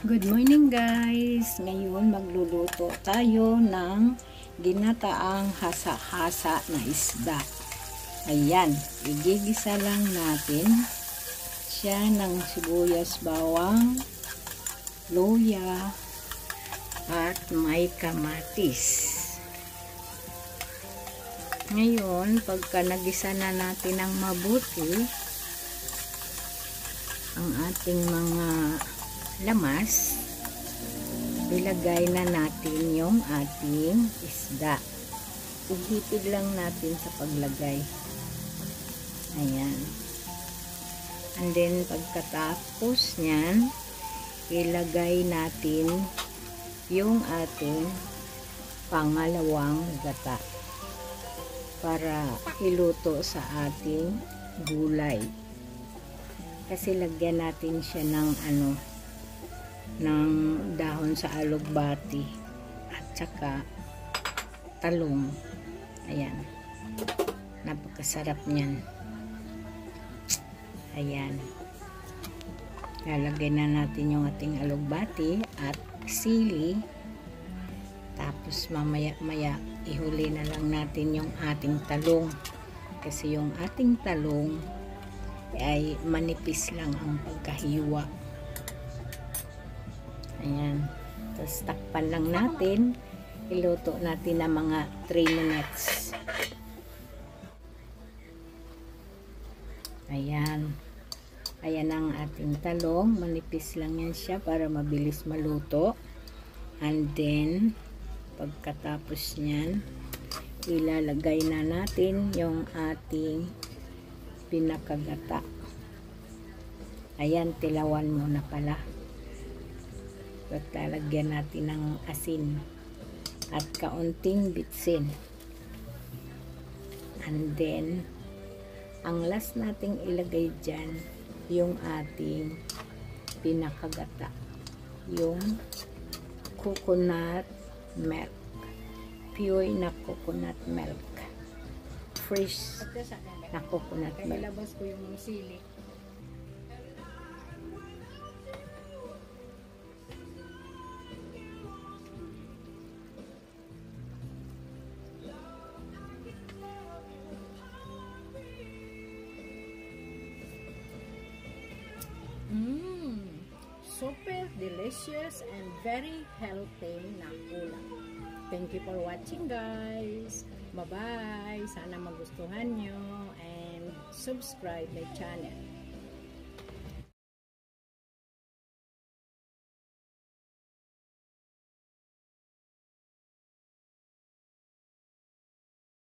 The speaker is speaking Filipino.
Good morning guys! Ngayon magluluto tayo ng ginataang hasa-hasa na isda. Ayan, igigisa lang natin siya ng sibuyas, bawang, luya, at may kamatis. Ngayon, pagka nagisa na natin ng mabuti ang ating mga lamas, ilagay na natin yung ating isda. Ihipid lang natin sa paglagay. Ayan. And then, pagkatapos nyan, ilagay natin yung ating pangalawang gata para iluto sa ating gulay. Kasi lagyan natin siya ng ng dahon sa alugbati at saka talong. Ayan, napakasarap niyan. Ayan, lalagay na natin yung ating alugbati at sili, tapos mamaya ihuli na lang natin yung ating talong, kasi yung ating talong ay manipis lang ang pagkahiwa. Ayan. Tapos takpan lang natin. Iluto natin ng mga 3 minutes. Ayan. Ayan ang ating talong. Manipis lang yan siya para mabilis maluto. And then, pagkatapos nyan, ilalagay na natin yung ating pinakagata. Ayan, tilawan muna pala. At lalagyan natin ng asin at kaunting bitsin. And then, ang last nating ilagay dyan, yung ating pinakagata, yung coconut milk, pure na coconut milk, fresh na coconut milk. Ilabas ko yung sili. Super delicious and very healthy na ulam. Thank you for watching guys. Bye bye. Sana magustuhan nyo and subscribe my channel.